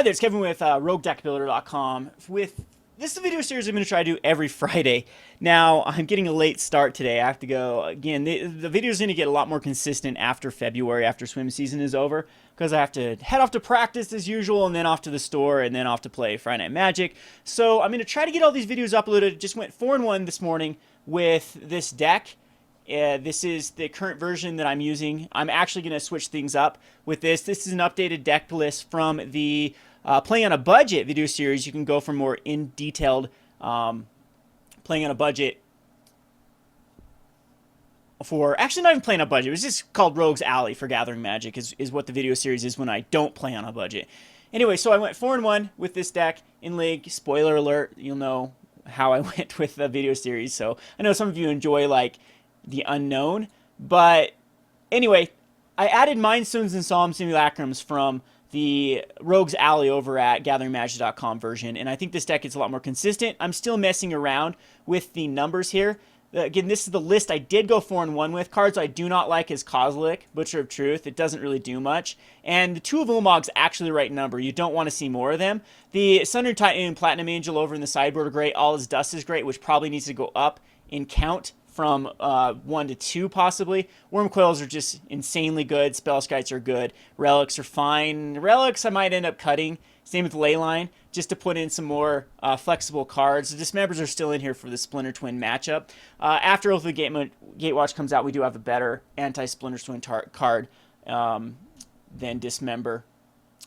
there, it's Kevin with RogueDeckBuilder.com. This is a video series I'm going to try to do every Friday. Now, I'm getting a late start today. I have to go, again, the video is going to get a lot more consistent after February, after swim season is over, because I have to head off to practice as usual, and then off to the store, and then off to play Friday Night Magic. So I'm going to try to get all these videos uploaded. Just went 4-1 this morning with this deck. This is the current version that I'm using. I'm actually going to switch things up with this. This is an updated deck list from the Playing on a Budget video series. You can go for more in-detailed playing on a budget for... Actually, not even playing on a budget. It was just called Rogue's Alley for Gathering Magic is what the video series is when I don't play on a budget. Anyway, so I went 4-1 with this deck in League. Spoiler alert, you'll know how I went with the video series. So I know some of you enjoy, like, the unknown, but anyway, I added Mind Stones and Solemn Simulacrums from the Rogue's Alley over at GatheringMagic.com version, and I think this deck is a lot more consistent. I'm still messing around with the numbers here. Again, this is the list I did go 4-1 with. Cards I do not like is Kozilek, Butcher of Truth. It doesn't really do much. And the 2 of Ulamog's actually the right number. You don't want to see more of them. The Sundering Titan and Platinum Angel over in the sideboard are great. All His Dust is great, which probably needs to go up in count from 1 to 2 possibly. Wurmcoils are just insanely good. Spellskites are good. Relics are fine. Relics I might end up cutting. Same with Leyline, just to put in some more flexible cards. The Dismembers are still in here for the Splinter Twin matchup. After Oath of the Gatewatch comes out, we do have a better anti-Splinter Twin card than Dismember.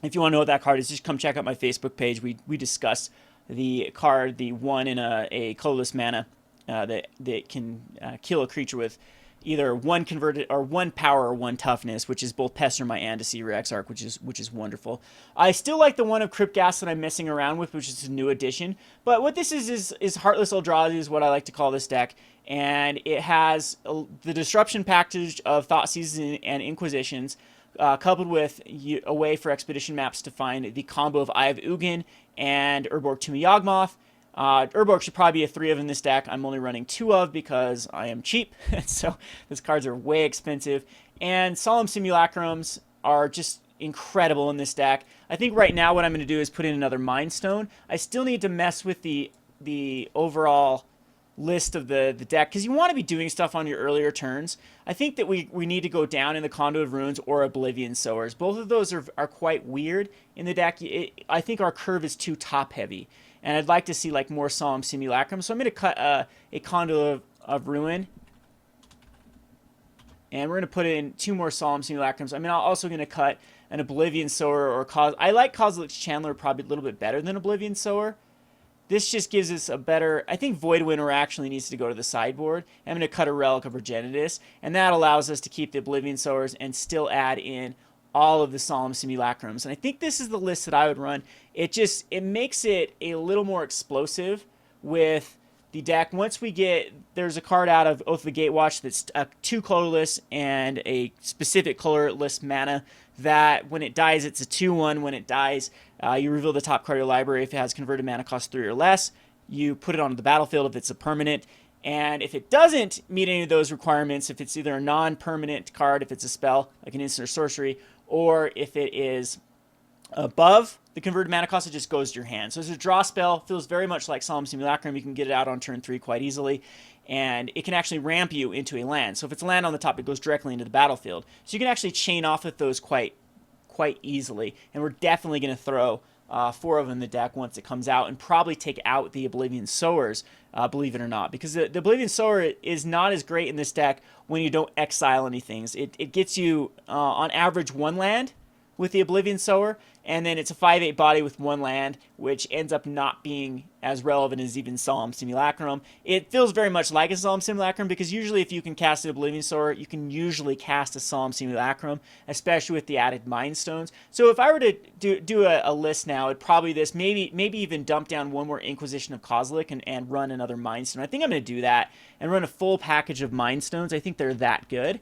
If you want to know what that card is, just come check out my Facebook page. We discuss the card, the 1 in a colorless mana. That can kill a creature with either 1 converted or 1 power or 1 toughness, which is both Pester and Deceiver Exarch, which is wonderful. I still like the one of Crypt Ghast that I'm messing around with, which is a new addition. But what this is Heartless Eldrazi is what I like to call this deck, and it has the disruption package of Thoughtseize and Inquisitions, coupled with a way for expedition maps to find the combo of Eye of Ugin and Urborg to Yawgmoth. Urborg should probably be a 3 of in this deck. I'm only running 2 of because I am cheap, so these cards are way expensive. And Solemn Simulacrums are just incredible in this deck. I think right now what I'm going to do is put in another Mind Stone. I still need to mess with the overall list of the deck, because you want to be doing stuff on your earlier turns. I think that we need to go down in the Conduit of Ruins or Oblivion Sowers. Both of those are quite weird in the deck. I think our curve is too top heavy, and I'd like to see like more Solemn Simulacrum. So I'm going to cut a Conduit of Ruin, and we're going to put in 2 more Solemn Simulacrums. I'm also going to cut an Oblivion Sower or I like Kozilek's Chandler probably a little bit better than Oblivion Sower. This just gives us a better... I think Void Winnower actually needs to go to the sideboard. I'm going to cut a Relic of Progenitus, and that allows us to keep the Oblivion Sowers and still add in all of the Solemn Simulacrums. And I think this is the list that I would run. It makes it a little more explosive with the deck. Once we get... There's a card out of Oath of the Gatewatch that's 2 colorless and a specific colorless mana that when it dies, it's a 2-1. When it dies, you reveal the top card of your library. If it has converted mana cost 3 or less, you put it onto the battlefield if it's a permanent. And if it doesn't meet any of those requirements, if it's either a non-permanent card, if it's a spell, like an instant or sorcery, or if it is above the converted mana cost, it just goes to your hand. So it's a draw spell. Feels very much like Solemn Simulacrum. You can get it out on turn 3 quite easily. And it can actually ramp you into a land. So if it's a land on the top, it goes directly into the battlefield. So you can actually chain off with those quite easily. And we're definitely going to throw 4 of them in the deck once it comes out, and probably take out the Oblivion Sowers, believe it or not. Because the Oblivion Sower is not as great in this deck when you don't exile anything. It gets you, on average, 1 land with the Oblivion Sower, and then it's a 5/8 body with 1 land, which ends up not being as relevant as even Solemn Simulacrum. It feels very much like a Solemn Simulacrum, because usually if you can cast an Oblivion Sower, you can usually cast a Solemn Simulacrum, especially with the added Mind Stones. So if I were to do a list now, it'd probably this, maybe even dump down 1 more Inquisition of Kozilek and run another Mind Stone. I think I'm going to do that and run a full package of Mind Stones. I think they're that good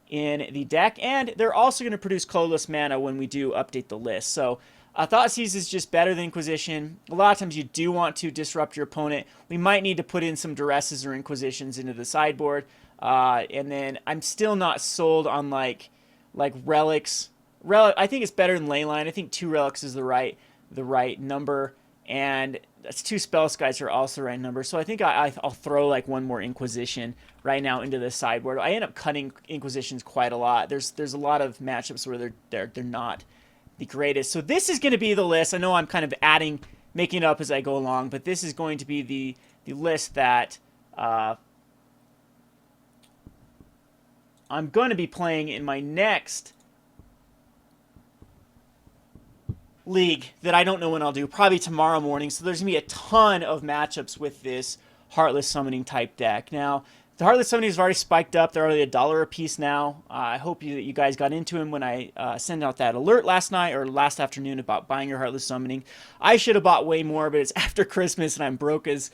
in the deck, and they're also going to produce colorless mana when we do update the list. So Thoughtseize is just better than Inquisition. A lot of times you do want to disrupt your opponent. We might need to put in some Duresses or Inquisitions into the sideboard, and then I'm still not sold on like Relics. I think it's better than Leyline. I think 2 Relics is the right the right number, and that's 2 Spellskites are also the right number. So I think I'll throw like one more Inquisition right now into the sideboard. I end up cutting Inquisitions quite a lot. There's a lot of matchups where they're not the greatest. So this is going to be the list. I know I'm kind of making it up as I go along, but this is going to be the list that I'm going to be playing in my next league that I don't know when I'll do, probably tomorrow morning. So there's going to be a ton of matchups with this Heartless Summoning type deck. Now, the Heartless Summoning is already spiked up. They're already $1 a piece now. I hope you guys got into them when I sent out that alert last night or last afternoon about buying your Heartless Summoning. I should have bought way more, but it's after Christmas and I'm broke as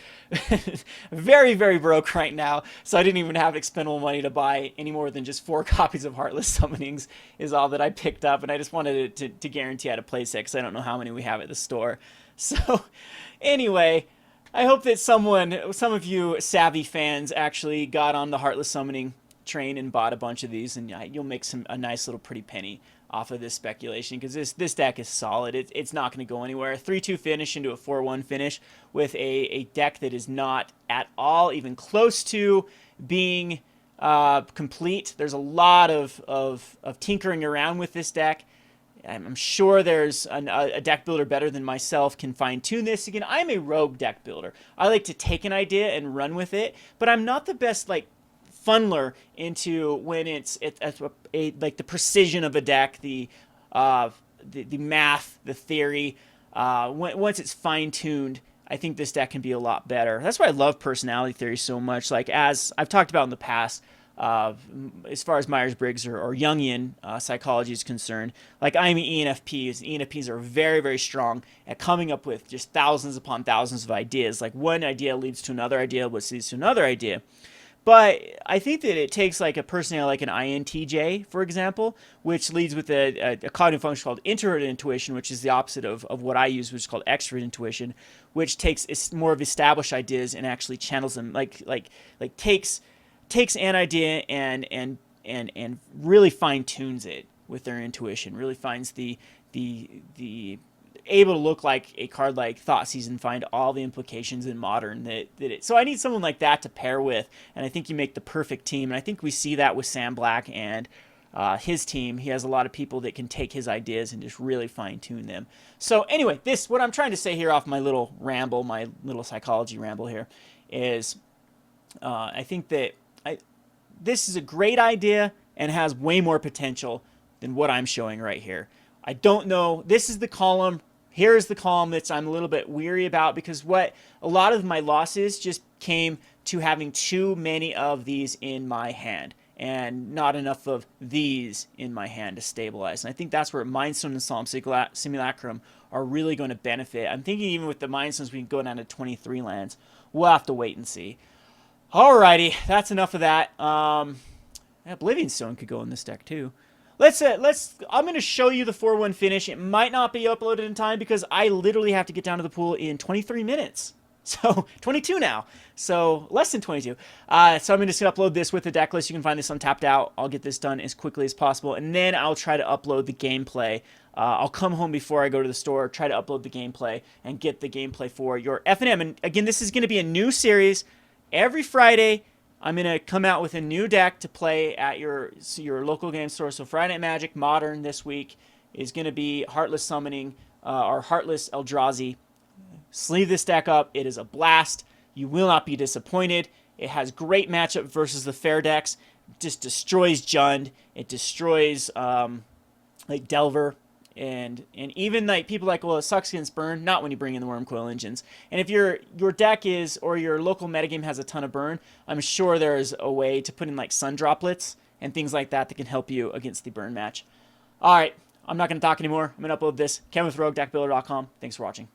very, very broke right now. So I didn't even have expendable money to buy any more than just 4 copies of Heartless Summonings is all that I picked up. And I just wanted to guarantee I had a play set because I don't know how many we have at the store. So anyway, I hope that some of you savvy fans actually got on the Heartless Summoning train and bought a bunch of these, and you'll make a nice little pretty penny off of this speculation, because this deck is solid. It's not going to go anywhere. 3-2 finish into a 4-1 finish with a deck that is not at all even close to being complete. There's a lot of tinkering around with this deck. I'm sure there's a deck builder better than myself can fine-tune this. Again, I'm a rogue deck builder. I like to take an idea and run with it, but I'm not the best like funneler into when it's like the precision of a deck, the math, the theory. Once it's fine-tuned, I think this deck can be a lot better. That's why I love personality theory so much. Like, as I've talked about in the past, as far as Myers-Briggs or Jungian psychology is concerned, like, I'm ENFPs. ENFPs are very, very strong at coming up with just thousands upon thousands of ideas. Like, one idea leads to another idea, which leads to another idea. But I think that it takes like a personality like an INTJ, for example, which leads with a cognitive function called introverted intuition, which is the opposite of what I use, which is called extroverted intuition, which takes more of established ideas and actually channels them, like takes an idea and really fine tunes it with their intuition. Really finds the able to look like a card like Thoughtseize and find all the implications in Modern that it. So I need someone like that to pair with, and I think you make the perfect team. And I think we see that with Sam Black and his team. He has a lot of people that can take his ideas and just really fine tune them. So anyway, what I'm trying to say here off my little ramble, my little psychology ramble here, is I think that this is a great idea and has way more potential than what I'm showing right here. I don't know. This is the column. Here's the column that I'm a little bit weary about, because a lot of my losses just came to having too many of these in my hand and not enough of these in my hand to stabilize. And I think that's where Mindstone and Solemn Simulacrum are really going to benefit. I'm thinking even with the Mindstones, we can go down to 23 lands. We'll have to wait and see. Alrighty, that's enough of that. Oblivion Stone could go in this deck too. I'm going to show you the 4-1 finish. It might not be uploaded in time because I literally have to get down to the pool in 23 minutes. So 22 now. So less than 22. So I'm going to just upload this with the deck list. You can find this on Tapped Out. I'll get this done as quickly as possible, and then I'll try to upload the gameplay. I'll come home before I go to the store, try to upload the gameplay, and get the gameplay for your F&M. And again, this is going to be a new series. Every Friday, I'm going to come out with a new deck to play at your local game store. So Friday Night Magic Modern this week is going to be Heartless Summoning, or Heartless Eldrazi. Sleeve this deck up. It is a blast. You will not be disappointed. It has great matchup versus the fair decks. It just destroys Jund. It destroys like Delver. And even like people like, well, it sucks against burn. Not when you bring in the Wurmcoil Engines. And if your deck is, or your local metagame has a ton of burn, I'm sure there's a way to put in like Sun Droplets and things like that can help you against the burn match. All right, I'm not going to talk anymore. I'm going to upload this. KevinWithRogueDeckBuilder.com. Thanks for watching.